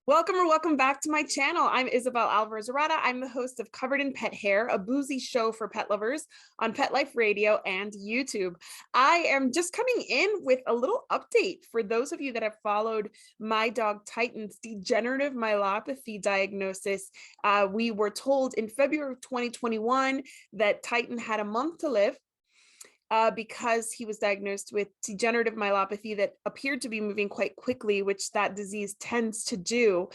Welcome back to my channel. I'm Isabel Alvarez-Arata. I'm the host of Covered in Pet Hair, a boozy show for pet lovers on Pet Life Radio and YouTube. I am just coming in with a little update for those of you that have followed my dog Titan's degenerative myelopathy diagnosis. We were told in February of 2021 that Titan had a month to live. Because he was diagnosed with degenerative myelopathy that appeared to be moving quite quickly, which that disease tends to do.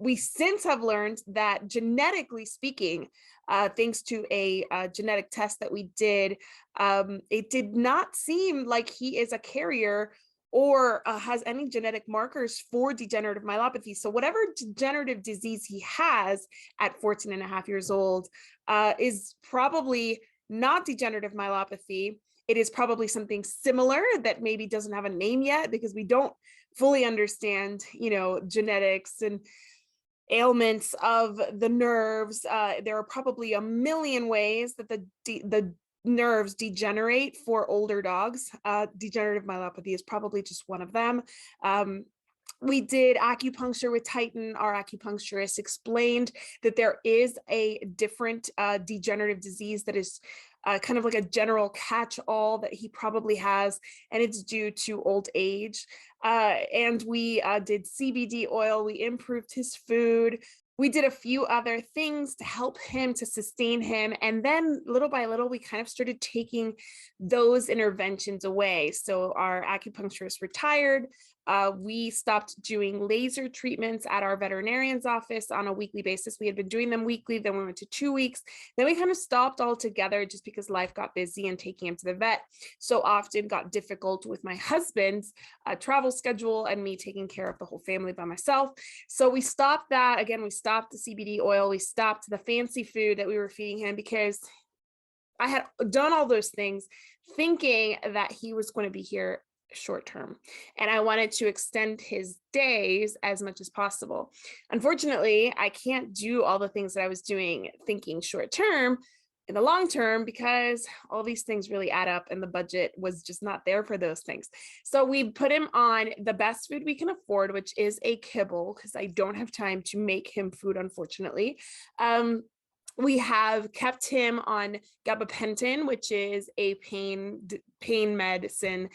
We since have learned that genetically speaking, thanks to a genetic test that we did, it did not seem like he is a carrier or has any genetic markers for degenerative myelopathy. So whatever degenerative disease he has at 14 and a half years old is probably not degenerative myelopathy. It is probably something similar that maybe doesn't have a name yet because we don't fully understand, genetics and ailments of the nerves. There are probably a million ways that the nerves degenerate for older dogs. Degenerative myelopathy is probably just one of them. We did acupuncture with Titan. Our acupuncturist explained that there is a different degenerative disease that is kind of like a general catch-all that he probably has, and it's due to old age. And we did CBD oil. We improved his food. We did a few other things to help him, to sustain him. And then little by little, we kind of started taking those interventions away. So our acupuncturist retired. We stopped doing laser treatments at our veterinarian's office on a weekly basis. We had been doing them weekly, then we went to 2 weeks. Then we kind of stopped altogether just because life got busy and taking him to the vet so often got difficult with my husband's travel schedule and me taking care of the whole family by myself. So we stopped that. Again, we stopped the CBD oil. We stopped the fancy food that we were feeding him because I had done all those things thinking that he was going to be here short term, and I wanted to extend his days as much as possible. Unfortunately, I can't do all the things that I was doing thinking short term in the long term because all these things really add up and the budget was just not there for those things. So we put him on the best food we can afford, which is a kibble, because I don't have time to make him food, unfortunately. We have kept him on gabapentin, which is a pain medicine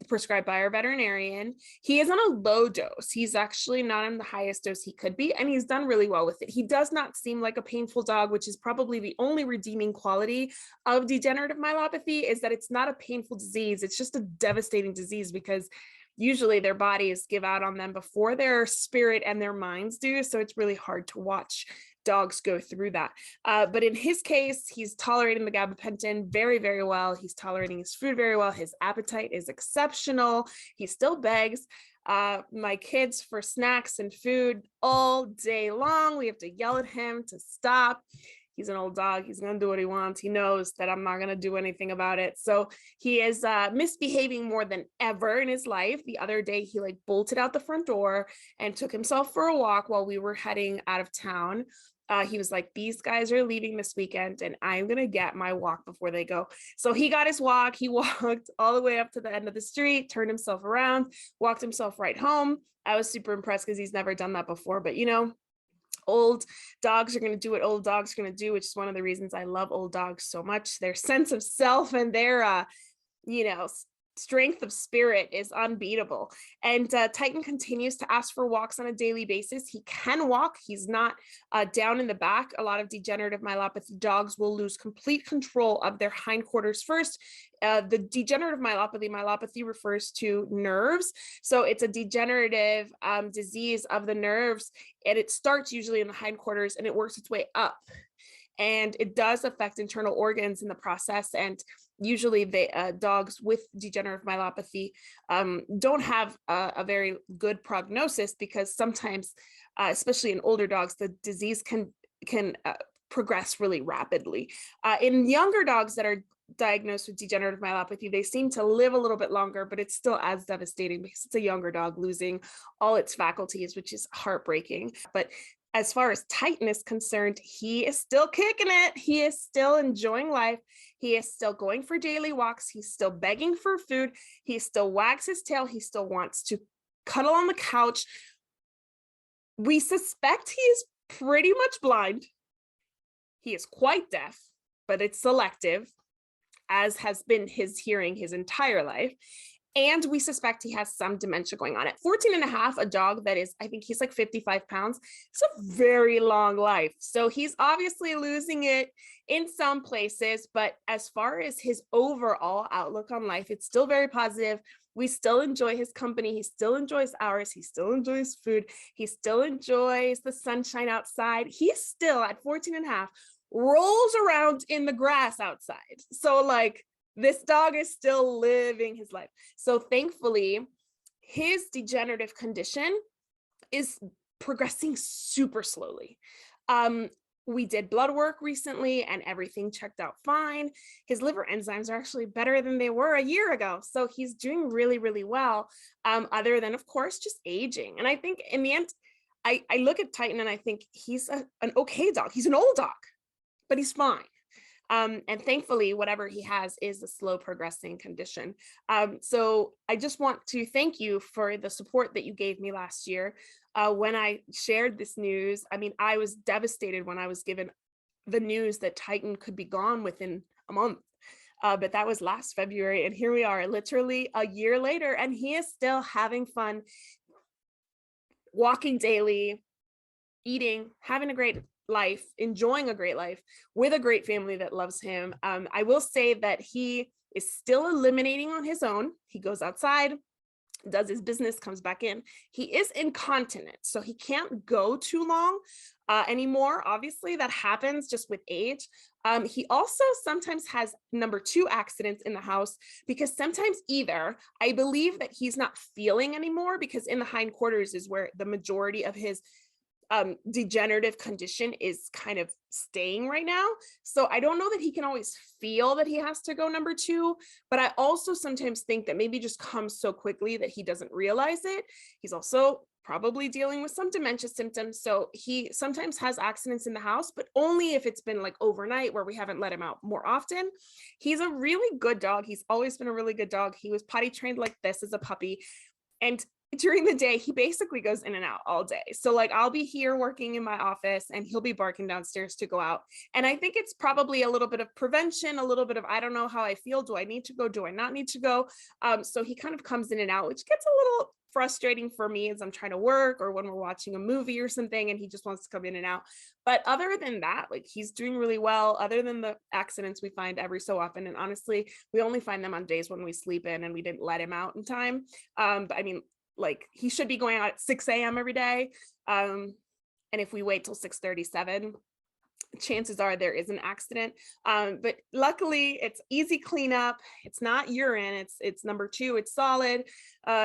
prescribed by our veterinarian. He is on a low dose. He's actually not on the highest dose he could be, and he's done really well with it. He does not seem like a painful dog, which is probably the only redeeming quality of degenerative myelopathy, is that it's not a painful disease. It's just a devastating disease because usually their bodies give out on them before their spirit and their minds do. So it's really hard to watch dogs go through that. But in his case, he's tolerating the gabapentin very, very well. He's tolerating his food very well. His appetite is exceptional. He still begs my kids for snacks and food all day long. We have to yell at him to stop. He's an old dog. He's going to do what he wants. He knows that I'm not going to do anything about it. So he is misbehaving more than ever in his life. The other day, he bolted out the front door and took himself for a walk while we were heading out of town. He was like, these guys are leaving this weekend and I'm going to get my walk before they go. So he got his walk. He walked all the way up to the end of the street, turned himself around, walked himself right home. I was super impressed because he's never done that before. But, old dogs are going to do what old dogs are going to do, which is one of the reasons I love old dogs so much. Their sense of self and their, strength of spirit is unbeatable. And Titan continues to ask for walks on a daily basis. He can walk. He's not down in the back. A lot of degenerative myelopathy dogs will lose complete control of their hindquarters first. The degenerative myelopathy refers to nerves. So it's a degenerative disease of the nerves, and it starts usually in the hindquarters and it works its way up. And it does affect internal organs in the process. And usually dogs with degenerative myelopathy don't have a very good prognosis because sometimes, especially in older dogs, the disease can progress really rapidly. In younger dogs that are diagnosed with degenerative myelopathy, they seem to live a little bit longer, but it's still as devastating because it's a younger dog losing all its faculties, which is heartbreaking. But as far as Titan is concerned, he is still kicking it. He is still enjoying life. He is still going for daily walks. He's still begging for food. He still wags his tail. He still wants to cuddle on the couch. We suspect he is pretty much blind. He is quite deaf, but it's selective, as has been his hearing his entire life. And we suspect he has some dementia going on. At 14 and a half, a dog that is, I think he's like 55 pounds, it's a very long life. So he's obviously losing it in some places, but as far as his overall outlook on life, it's still very positive. We still enjoy his company. He still enjoys ours. He still enjoys food. He still enjoys the sunshine outside. He's still at 14 and a half, rolls around in the grass outside. So like, this dog is still living his life. So thankfully, his degenerative condition is progressing super slowly. We did blood work recently and everything checked out fine. His liver enzymes are actually better than they were a year ago. So he's doing really, really well, other than, of course, just aging. And I think in the end, I look at Titan and I think he's an okay dog. He's an old dog, but he's fine. And thankfully, whatever he has is a slow progressing condition. So I just want to thank you for the support that you gave me last year. When I shared this news, I mean, I was devastated when I was given the news that Titan could be gone within a month. But that was last February, and here we are literally a year later, and he is still having fun, walking daily, eating, having a great life, enjoying a great life with a great family that loves him. I will say that he is still eliminating on his own. He goes outside, does his business, comes back in. He is incontinent, so he can't go too long anymore. Obviously, that happens just with age. He also sometimes has number 2 accidents in the house because sometimes either I believe that he's not feeling anymore, because in the hindquarters is where the majority of his degenerative condition is kind of staying right now. So I don't know that he can always feel that he has to go number 2, but I also sometimes think that maybe just comes so quickly that he doesn't realize it. He's also probably dealing with some dementia symptoms. So he sometimes has accidents in the house, but only if it's been like overnight where we haven't let him out more often. He's a really good dog. He's always been a really good dog. He was potty trained like this as a puppy. And during the day, he basically goes in and out all day. So like I'll be here working in my office and he'll be barking downstairs to go out. And I think it's probably a little bit of prevention, a little bit of, I don't know how I feel. Do I need to go? Do I not need to go? So he kind of comes in and out, which gets a little frustrating for me as I'm trying to work or when we're watching a movie or something and he just wants to come in and out. But other than that, like he's doing really well, other than the accidents we find every so often. And honestly, we only find them on days when we sleep in and we didn't let him out in time. But I mean, like he should be going out at 6 a.m. every day. And if we wait till 6:37, chances are there is an accident. But luckily it's easy cleanup. It's not urine. It's number 2. It's solid.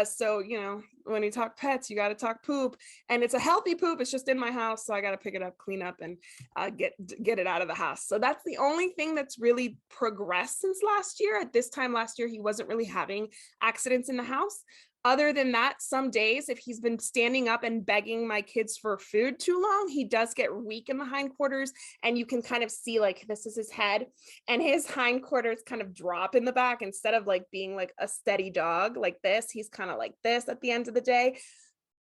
So, you know, when you talk pets, you got to talk poop, and it's a healthy poop. It's just in my house. So I got to pick it up, clean up, and get it out of the house. So that's the only thing that's really progressed since last year. At this time last year, he wasn't really having accidents in the house. Other than that, some days, if he's been standing up and begging my kids for food too long, he does get weak in the hindquarters, and you can kind of see like this is his head, and his hindquarters kind of drop in the back instead of like being like a steady dog like this. He's kind of like this at the end of the day.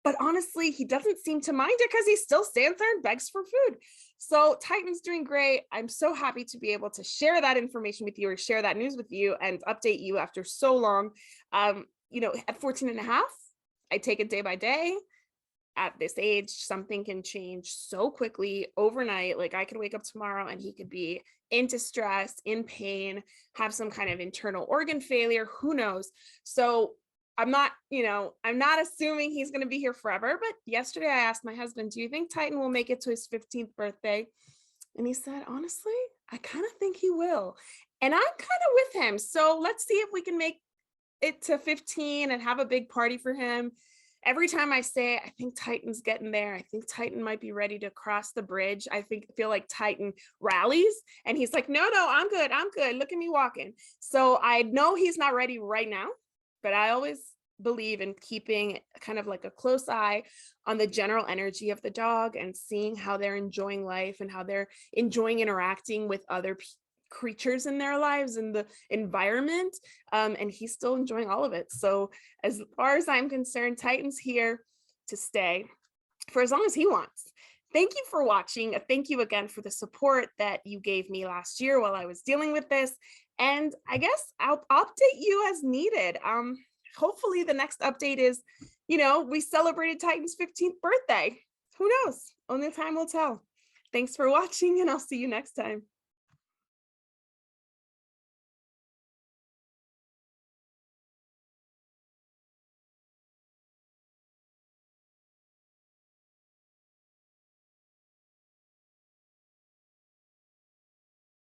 But honestly, he doesn't seem to mind it because he still stands there and begs for food. So Titan's doing great. I'm so happy to be able to share that information with you or share that news with you and update you after so long. You know, at 14 and a half, I take it day by day. At this age, something can change so quickly overnight. Like I could wake up tomorrow and he could be in distress, in pain, have some kind of internal organ failure, who knows? So I'm not, you know, I'm not assuming he's going to be here forever. But yesterday I asked my husband, do you think Titan will make it to his 15th birthday? And he said, honestly, I kind of think he will. And I'm kind of with him. So let's see if we can make it to 15 and have a big party for him. Every time I say, I think Titan's getting there. I think Titan might be ready to cross the bridge. Feel like Titan rallies and he's like, no, I'm good. I'm good. Look at me walking. So I know he's not ready right now, but I always believe in keeping kind of like a close eye on the general energy of the dog and seeing how they're enjoying life and how they're enjoying interacting with other creatures in their lives and the environment, and he's still enjoying all of it. So as far as I'm concerned, Titan's here to stay. for as long as he wants. Thank you for watching. Thank you again for the support that you gave me last year while I was dealing with this. And I guess I'll update you as needed. Hopefully the next update is, we celebrated Titan's 15th birthday. Who knows? Only time will tell. Thanks for watching, and I'll see you next time.